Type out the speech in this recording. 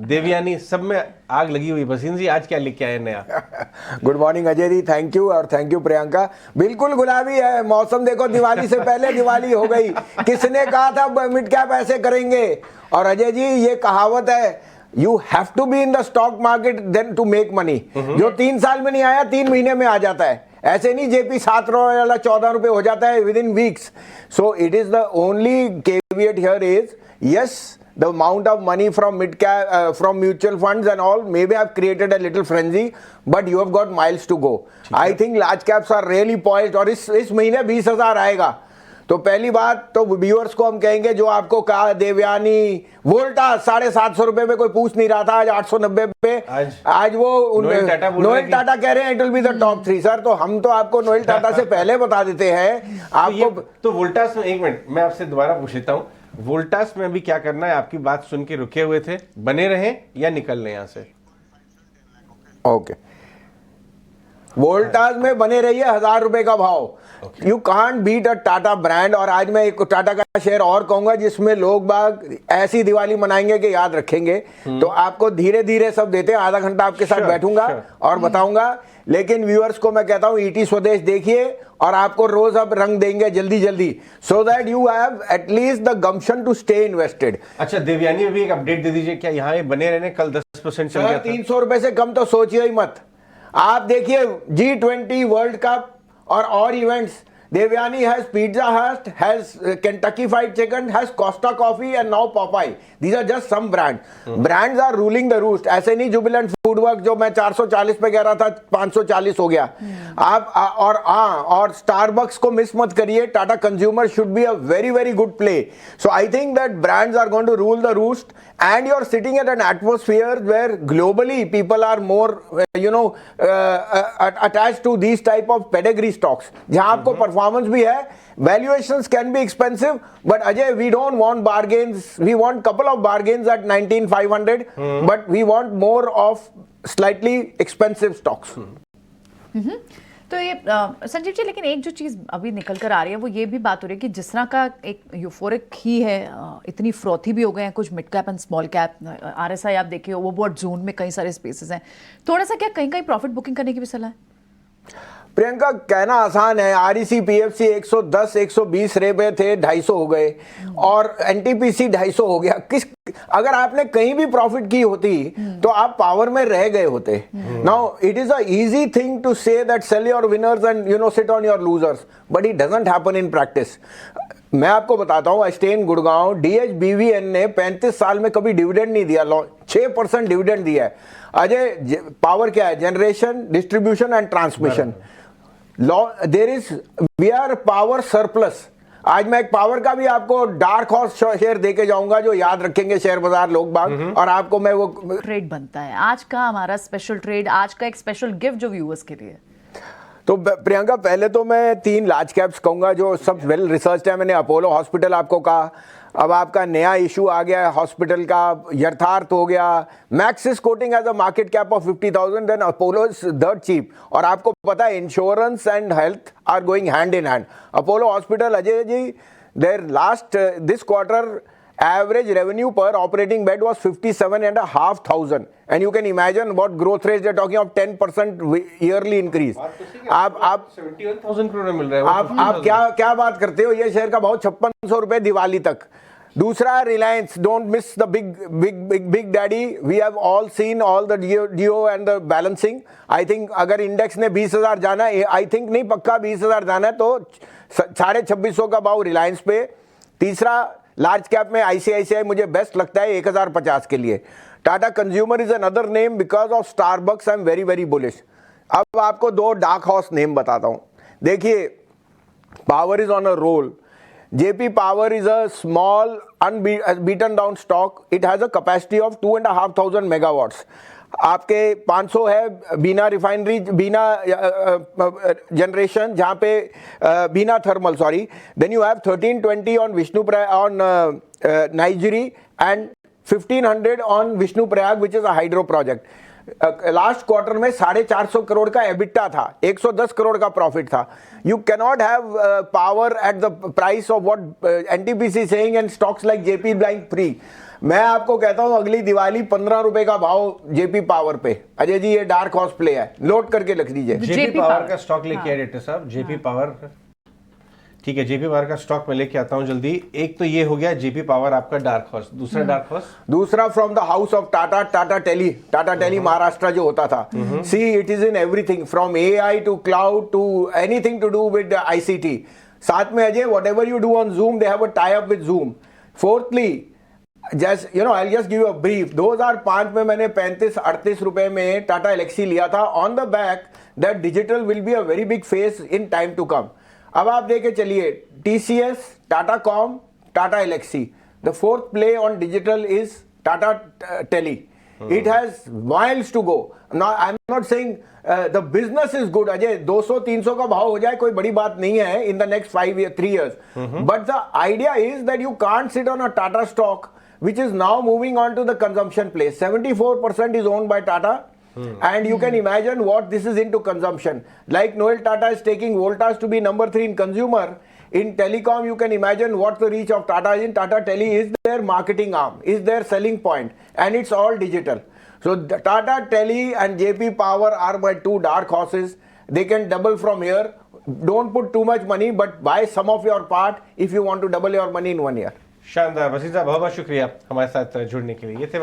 देवयानी, सब में आग लगी हुई। भसीन जी, आज क्या लेके आए नया? Good morning Ajay ji, thank you, और थैंक यू प्रियंका। बिल्कुल गुलाबी है मौसम, देखो दिवाली से पहले दिवाली हो गई। किसने कहा था मिड कैप ऐसे करेंगे? और अजय जी, ये कहावत है, you have to be in the stock market then to make money. जो 3 साल में नहीं आया 3 महीने में आ जाता है। ऐसे नहीं जेपी 7 रुपए वाला 14 रुपए हो जाता है with in weeks. So it is the only caveat here is, yes, the amount of money from mid cap from mutual funds and all maybe have created a little frenzy, but you have got miles to go. I think large caps are really poised, और इस महीने 20,000 आएगा। तो पहली बात तो viewers को हम कहेंगे, जो आपको कहा देवयानी वोल्टा 750 रुपए में कोई पूछ नहीं रहा था, आज 890 पे आज वो नोएल टाटा कह रहे हैं it will be the top 3 sir. तो हम तो आपको नोएल टाटा से पहले बता देते हैं आपको। तो वोल्टास में, एक मिनट मैं आपसे दोबारा पूछ लेता हूँ, वोल्टास में अभी क्या करना है? आपकी बात सुन के रुके हुए थे, बने रहें या निकल लें यहाँ से? ओके, वोल्टास में बने रहिए, 1000 रुपए का भाव। You can't beat a Tata brand. और आज मैं एक टाटा का शेयर और कहूंगा जिसमें लोग बाग ऐसी दिवाली मनाएंगे कि याद रखेंगे। तो आपको धीरे धीरे सब देते हैं, आधा घंटा आपके साथ बैठूंगा और बताऊंगा। लेकिन व्यूअर्स को मैं कहता हूं ईटी स्वदेश देखिए, और आपको रोज अब रंग देंगे जल्दी जल्दी, so that you have at least the gumption to stay invested. अच्छा, देवयानी में भी एक अपडेट दे दीजिए, क्या यहाँ बने रहने? कल 10% चल गया था। 300 रुपए से कम तो सोचिए ही मत। आप देखिए G20 वर्ल्ड कप और events, Devyani has Pizza Hut, has Kentucky Fried Chicken, has Costa Coffee and now Popeyes. These are just some brands are ruling the roost. ऐसे नहीं जुबिलेंट फूडवर्क जो मैं 440 पे कह रहा था 540 हो गया। आप और स्टारबक्स को मिस मत करिए। Tata consumer should be a very very good play. So I think that brands are going to rule the roost, and you're sitting at an atmosphere where globally people are more attached to these type of pedigree stocks, जहां आपको performance भी है। valuations can be expensive, but Ajay, we don't want bargains. We want couple of bargains at 19,500, but we want more of slightly expensive stocks. तो ये संजीव जी, लेकिन एक जो चीज़ अभी निकल कर आ रही है वो ये भी बात हो रही है कि जिस तरह का एक यूफोरिक ही है, इतनी फ्रॉथी भी हो गए हैं कुछ mid cap and small cap. RSI आप देखिए वो बहुत जोन में कई सारे स्पेसेस हैं, थोड़ा सा क्या कहीं कहीं प्रॉफिट बुकिंग करने की भी सलाह है? प्रियंका, कहना आसान है। आरईसी पीएफसी 110 120 रुपए थे, 250 हो गए, और एनटीपीसी 250 हो गया। अगर आपने कहीं भी प्रॉफिट की होती तो आप पावर में रह गए होते। Now it is a easy thing to say that sell your winners and sit on your losers, but it doesn't happen in practice. मैं आपको बताता हूं, स्टेन गुड़गांव डीएचबीवीएन ने 35 साल में कभी डिविडेंड नहीं दिया, 6% डिविडेंड दिया है। अजय, पावर क्या है? Generation, distribution and transmission. We are power surplus. आज मैं एक पावर का भी आपको डार्क हॉर्स शेयर देके जाऊंगा जो याद रखेंगे शेयर बाजार लोग बाग, और आपको मैं वो ट्रेड बनता है आज का हमारा स्पेशल ट्रेड, आज का एक स्पेशल गिफ्ट जो व्यूअर्स के लिए। तो प्रियंका, पहले तो मैं 3 लार्ज कैप्स कहूंगा जो सब वेल रिसर्च है। मैंने अपोलो हॉस्पिटल आपको कहा, अब आपका नया इशू आ गया है हॉस्पिटल का, यथार्थ हो गया। Max is quoting as a market cap of 50,000, then Apollo is dirt cheap. और आपको पता है insurance and health are going hand in hand. Apollo hospital, Ajay ji, their last this quarter average revenue per operating bed was 57,500, and you can imagine what growth rate they're talking of, 10% yearly increase. आप 71,000 करोड़ मिल रहा है। आप क्या बात करते हो? ये share का भाव 5600 रुपए दिवाली तक। दूसरा, Reliance, don't miss the big daddy. We have all seen all the Jio and the balancing. I think अगर इंडेक्स ने 20,000 जाना है, आई थिंक नहीं, पक्का 20,000 जाना है, तो 2650 का भाव रिलायंस पे। तीसरा, लार्ज कैप में आईसीआईसीआई मुझे बेस्ट लगता है 1050 के लिए। Tata consumer is another name because of Starbucks. I am very very bullish. अब आपको 2 डार्क हॉर्स नेम बताता हूं। देखिए, power is on a roll. JP power is a small unbeaten down stock. It has a capacity of 2,500 megawatts. आपके 500 है Bina refinery, Bina generation, जहां पे Bina thermal, sorry. Then you have 1320 on Vishnuprayag, on नाइजीरी, and 1500 on Vishnuprayag which is a hydro project. Last quarter में 450 करोड़ का EBITDA था, 110 करोड़ का profit था। You cannot have power at the price of what NTPC saying and stocks like JP buying free. मैं आपको कहता हूं अगली दिवाली 15 रुपए का भाव जेपी पावर पे। अजय जी ये डार्क हॉर्स प्ले है, लोड करके लिख दीजिए। जेपी JP पावर पावर का स्टॉक लेके आए डायरेक्टर साहब। जेपी पावर, ठीक है, जेपी पावर का स्टॉक मैं लेके आता हूं जल्दी। एक तो ये हो गया जेपी पावर आपका डार्क हॉर्स, दूसरा डार्क हॉर्स, दूसरा from the house of Tata, Tata tele Maharashtra जो होता था। See it is in everything from AI to cloud to anything to do with ICT. साथ में Ajay whatever you do on Zoom they have a tie up with Zoom. Fourthly just you know I just give you a brief. 2005 में मैंने 35-38 रुपए में Tata Elxsi लिया था on the back that digital will be a very big phase in time to come. अब आप देखे चलिए TCS, Tata com, Tata Elxsi, the fourth play on digital is Tata tele. It has miles to go. I am not saying the business is good Ajay, 200-300 का भाव हो जाए कोई बड़ी बात नहीं है in the next 3 years, but the idea is that you can't sit on a Tata stock which is now moving on to the consumption place. 74% is owned by Tata. And you can imagine what this is into consumption. Like Noel Tata is taking Voltas to be number 3 in consumer. In telecom, you can imagine what the reach of Tata is in. Tata Tele is their marketing arm, is their selling point, and it's all digital. So the Tata Tele and JP Power are my 2 dark horses. They can double from here. Don't put too much money, but buy some of your part if you want to double your money in 1 year. शानदार। वसीम साहब बहुत बहुत शुक्रिया हमारे साथ जुड़ने के लिए। ये थे